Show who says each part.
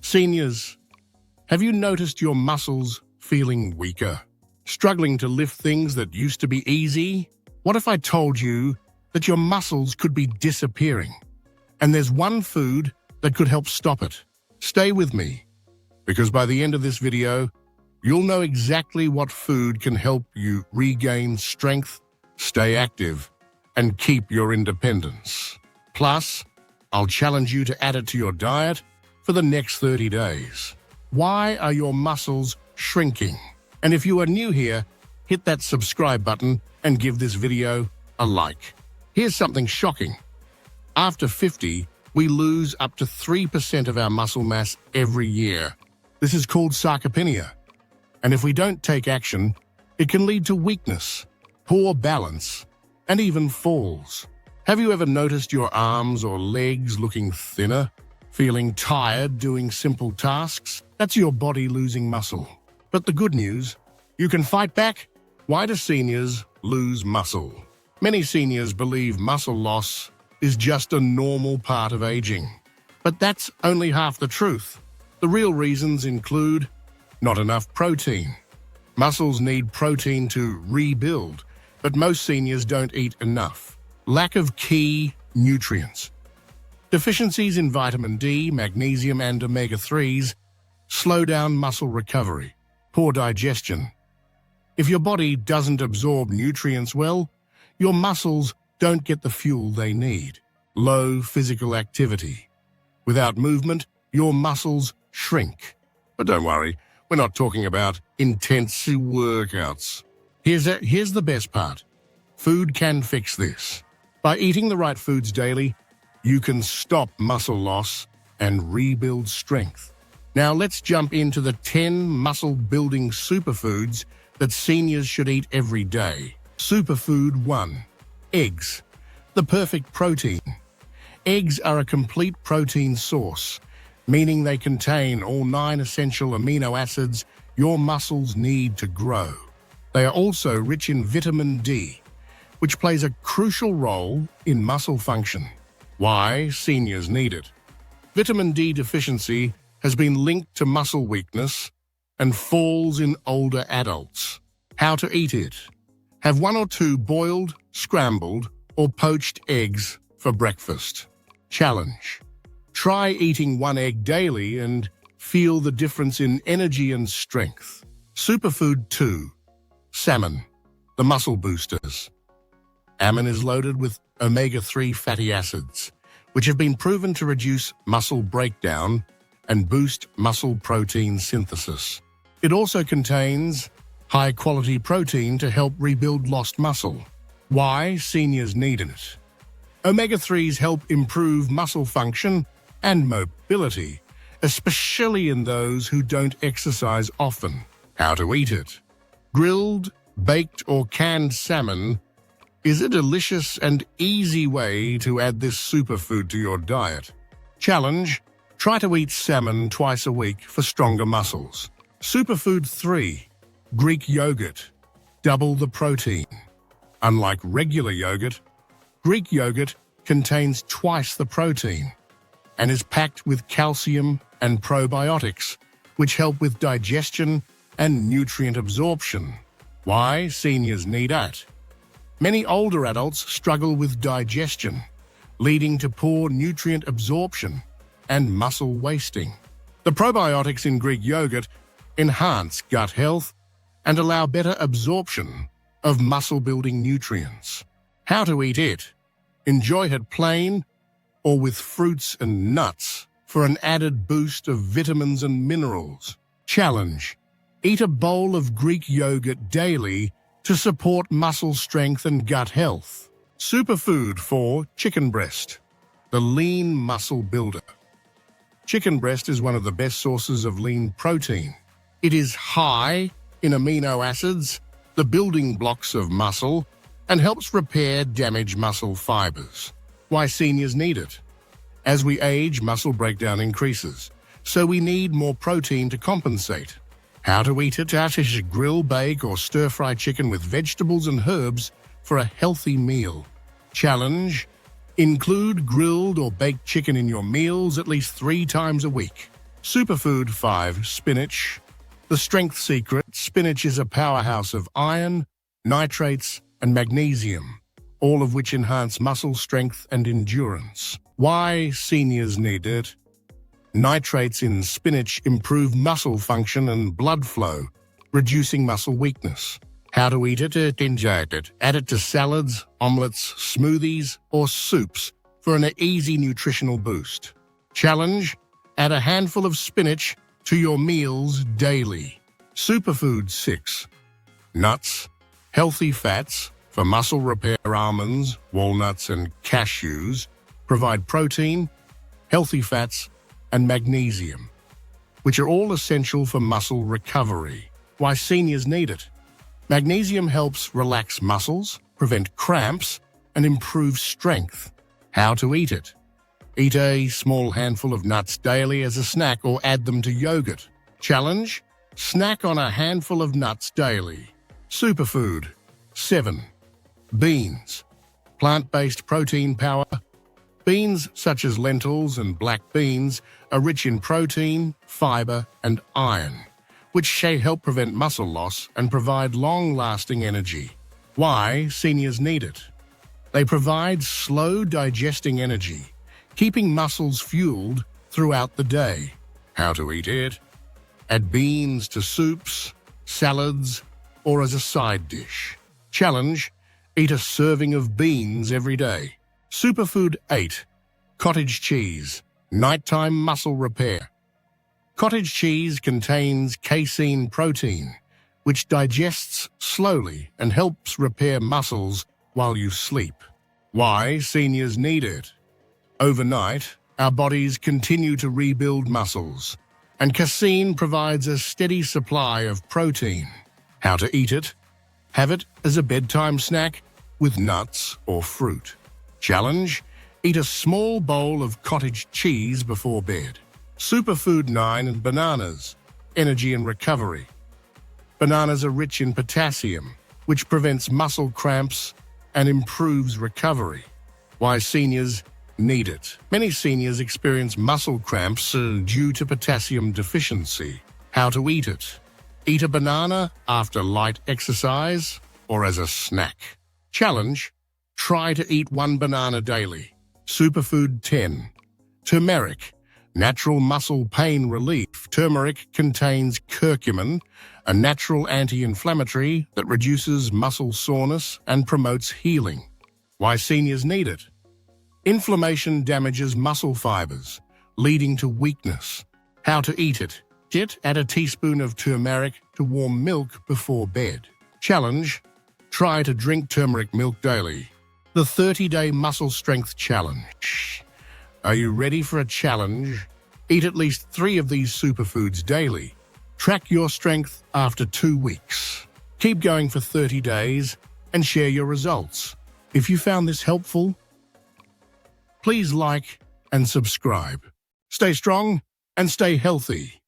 Speaker 1: Seniors, have you noticed your muscles feeling weaker? Struggling to lift things that used to be easy? What if I told you that your muscles could be disappearing? And there's one food that could help stop it. Stay with me, because by the end of this video, you'll know exactly what food can help you regain strength, stay active, and keep your independence. Plus, I'll challenge you to add it to your diet for the next 30 days. Why are your muscles shrinking? And if you are new here, hit that subscribe button and give this video a like. Here's something shocking. After 50, we lose up to 3% of our muscle mass every year. This is called sarcopenia. And if we don't take action, it can lead to weakness, poor balance, and even falls. Have you ever noticed your arms or legs looking thinner? Feeling tired doing simple tasks? That's your body losing muscle. But the good news, you can fight back. Why do seniors lose muscle? Many seniors believe muscle loss is just a normal part of aging. But that's only half the truth. The real reasons include not enough protein. Muscles need protein to rebuild, but most seniors don't eat enough. Lack of key nutrients. Deficiencies in vitamin D, magnesium, and omega-3s slow down muscle recovery. Poor digestion. If your body doesn't absorb nutrients well, your muscles don't get the fuel they need. Low physical activity. Without movement, your muscles shrink. But don't worry, we're not talking about intense workouts. Here's the best part. Food can fix this. By eating the right foods daily, you can stop muscle loss and rebuild strength. Now let's jump into the 10 muscle-building superfoods that seniors should eat every day. Superfood 1. Eggs. The perfect protein. Eggs are a complete protein source, meaning they contain all 9 essential amino acids your muscles need to grow. They are also rich in vitamin D, which plays a crucial role in muscle function. Why seniors need it. Vitamin D deficiency has been linked to muscle weakness and falls in older adults. How to eat it. Have 1 or 2 boiled, scrambled, or poached eggs for breakfast. Challenge. Try eating 1 egg daily and feel the difference in energy and strength. Superfood 2. Salmon. The muscle boosters. Salmon is loaded with omega-3 fatty acids, which have been proven to reduce muscle breakdown and boost muscle protein synthesis. It also contains high-quality protein to help rebuild lost muscle. Why seniors need it. Omega-3s help improve muscle function and mobility, especially in those who don't exercise often. How to eat it. Grilled, baked, or canned salmon is a delicious and easy way to add this superfood to your diet. Challenge. Try to eat salmon twice a week for stronger muscles. Superfood 3. Greek yogurt. Double the protein. Unlike regular yogurt, Greek yogurt contains twice the protein and is packed with calcium and probiotics, which help with digestion and nutrient absorption. Why seniors need it. Many older adults struggle with digestion, leading to poor nutrient absorption and muscle wasting. The probiotics in Greek yogurt enhance gut health and allow better absorption of muscle-building nutrients. How to eat it. Enjoy it plain or with fruits and nuts for an added boost of vitamins and minerals. Challenge. Eat a bowl of Greek yogurt daily to support muscle strength and gut health. Superfood 4. Chicken breast. The lean muscle builder. Chicken breast is one of the best sources of lean protein. It is high in amino acids, the building blocks of muscle, and helps repair damaged muscle fibers. Why seniors need it. As we age, muscle breakdown increases, so we need more protein to compensate. How to eat it. How to grill, bake, or stir-fry chicken with vegetables and herbs for a healthy meal. Challenge. Include grilled or baked chicken in your meals at least 3 times a week. Superfood 5. Spinach. The strength secret: spinach is a powerhouse of iron, nitrates, and magnesium, all of which enhance muscle strength and endurance. Why seniors need it? Nitrates in spinach improve muscle function and blood flow, reducing muscle weakness. How to eat it? Ingest it. Add it to salads, omelets, smoothies, or soups for an easy nutritional boost. Challenge: add a handful of spinach to your meals daily. Superfood 6. Nuts. Healthy fats for muscle repair: almonds, walnuts, and cashews provide protein, healthy fats, and magnesium, which are all essential for muscle recovery. Why seniors need it? Magnesium helps relax muscles, prevent cramps, and improve strength. How to eat it? Eat a small handful of nuts daily as a snack or add them to yogurt. Challenge: snack on a handful of nuts daily. Superfood 7. Beans. Plant-based protein power. Beans such as lentils and black beans are rich in protein, fiber, and iron, which help prevent muscle loss and provide long-lasting energy. Why seniors need it? They provide slow digesting energy, keeping muscles fueled throughout the day. How to eat it? Add beans to soups, salads, or as a side dish. Challenge: eat a serving of beans every day. Superfood 8. Cottage cheese. Nighttime muscle repair. Cottage cheese contains casein protein, which digests slowly and helps repair muscles while you sleep. Why seniors need it? Overnight, our bodies continue to rebuild muscles, and casein provides a steady supply of protein. How to eat it? Have it as a bedtime snack with nuts or fruit. Challenge: eat a small bowl of cottage cheese before bed. Superfood 9. Bananas. Energy and recovery. Bananas are rich in potassium, which prevents muscle cramps and improves recovery. Why seniors need it? Many seniors experience muscle cramps due to potassium deficiency. How to eat it? Eat a banana after light exercise or as a snack. Challenge: try to eat one banana daily. Superfood 10. Turmeric. Natural muscle pain relief. Turmeric contains curcumin, a natural anti-inflammatory that reduces muscle soreness and promotes healing. Why seniors need it? Inflammation damages muscle fibers, leading to weakness. How to eat it? Add a teaspoon of turmeric to warm milk before bed. Challenge: try to drink turmeric milk daily. The 30-day muscle strength challenge. Are you ready for a challenge? Eat at least 3 of these superfoods daily. Track your strength after 2 weeks. Keep going for 30 days and share your results. If you found this helpful, please like and subscribe. Stay strong and stay healthy.